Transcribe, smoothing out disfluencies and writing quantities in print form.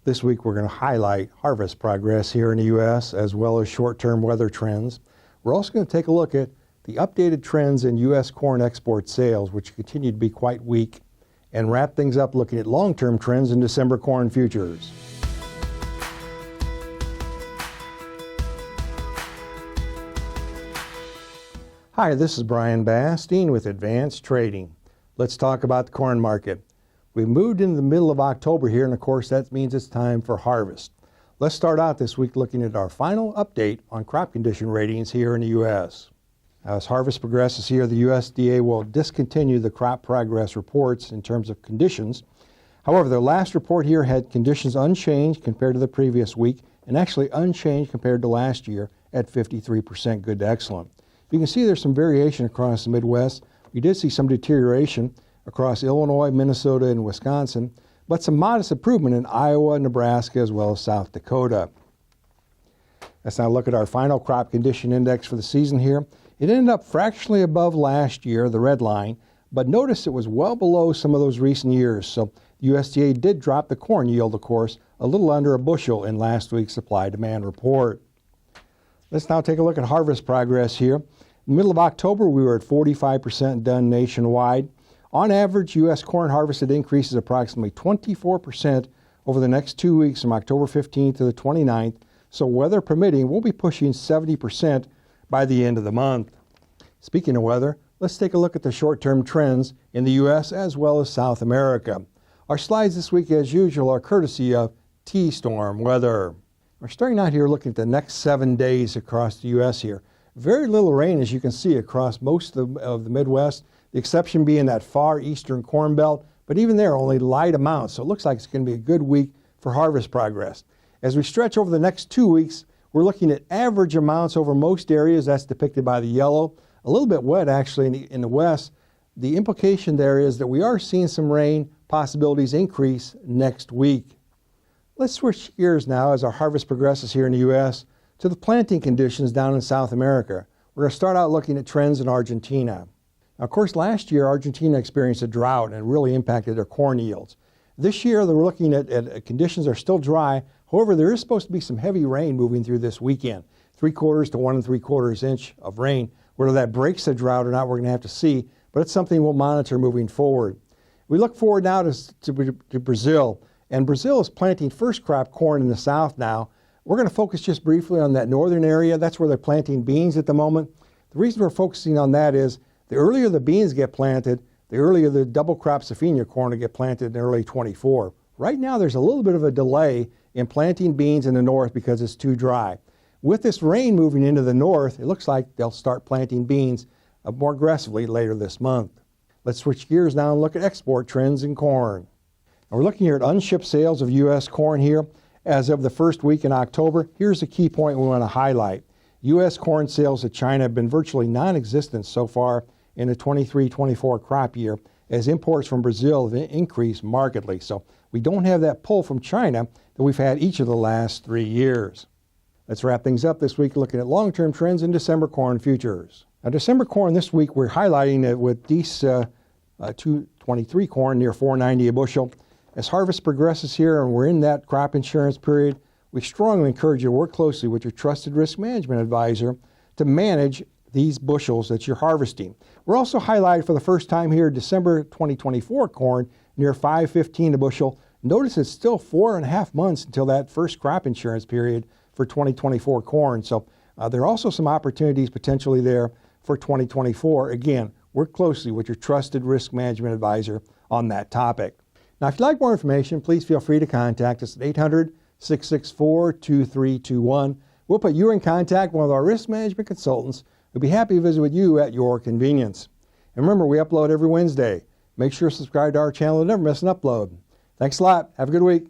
This week we're going to highlight harvest progress here in the U.S. as well as short-term weather trends. We're also going to take a look at the updated trends in U.S. corn export sales, which continue to be quite weak, and wrap things up looking at long-term trends in December corn futures. Hi, this is Brian Basting with Advanced Trading. Let's talk about the corn market. We've moved into the middle of October here, and of course that means it's time for harvest. Let's start out this week looking at our final update on crop condition ratings here in the U.S. As harvest progresses here, the USDA will discontinue the crop progress reports in terms of conditions. However, their last report here had conditions unchanged compared to the previous week and actually unchanged compared to last year at 53% good to excellent. You can see there's some variation across the Midwest. We did see some deterioration across Illinois, Minnesota, and Wisconsin, but some modest improvement in Iowa, Nebraska, as well as South Dakota. Let's now look at our final crop condition index for the season here. It ended up fractionally above last year, the red line, but notice it was well below some of those recent years. So the USDA did drop the corn yield, of course, a little under a bushel in last week's supply-demand report. Let's now take a look at harvest progress here. In the middle of October, we were at 45% done nationwide. On average, U.S. corn harvested increases approximately 24% over the next 2 weeks from October 15th to the 29th. So weather permitting, we'll be pushing 70% by the end of the month. Speaking of weather, let's take a look at the short-term trends in the U.S. as well as South America. Our slides this week, as usual, are courtesy of T-Storm Weather. We're starting out here looking at the next 7 days across the U.S. here. Very little rain, as you can see, across most of the Midwest. The exception being that far eastern corn belt, but even there only light amounts. So it looks like it's going to be a good week for harvest progress. As we stretch over the next 2 weeks, we're looking at average amounts over most areas. That's depicted by the yellow. A little bit wet actually in the west. The implication there is that we are seeing some rain possibilities increase next week. Let's switch gears now as our harvest progresses here in the U.S. to the planting conditions down in South America. We're going to start out looking at trends in Argentina. Now, of course, last year, Argentina experienced a drought and it really impacted their corn yields. This year, they're looking at conditions are still dry. However, there is supposed to be some heavy rain moving through this weekend, 3/4 to 1 3/4 inch of rain. Whether that breaks the drought or not, we're going to have to see, but it's something we'll monitor moving forward. We look forward now to Brazil, and Brazil is planting first crop corn in the south now. We're going to focus just briefly on that northern area. That's where they're planting beans at the moment. The reason we're focusing on that is the earlier the beans get planted, the earlier the double crop safrinha corn will get planted in early 24. Right now there's a little bit of a delay in planting beans in the north because it's too dry. With this rain moving into the north, it looks like they'll start planting beans more aggressively later this month. Let's switch gears now and look at export trends in corn. Now we're looking here at unshipped sales of U.S. corn here. As of the first week in October, here's a key point we want to highlight. U.S. corn sales to China have been virtually non-existent so far in the 23-24 crop year, as imports from Brazil have increased markedly. So we don't have that pull from China that we've had each of the last 3 years. Let's wrap things up this week looking at long-term trends in December corn futures. Now, December corn this week, we're highlighting it with these 223 corn near $4.90 a bushel. As harvest progresses here and we're in that crop insurance period, we strongly encourage you to work closely with your trusted risk management advisor to manage these bushels that you're harvesting. We're also highlighted for the first time here December 2024 corn near $5.15 a bushel. Notice it's still 4.5 months until that first crop insurance period for 2024 corn. So there are also some opportunities potentially there for 2024. Again, work closely with your trusted risk management advisor on that topic. Now, if you'd like more information, please feel free to contact us at 800-664-2321. We'll put you in contact with one of our risk management consultants who'll be happy to visit with you at your convenience. And remember, we upload every Wednesday. Make sure to subscribe to our channel to never miss an upload. Thanks a lot. Have a good week.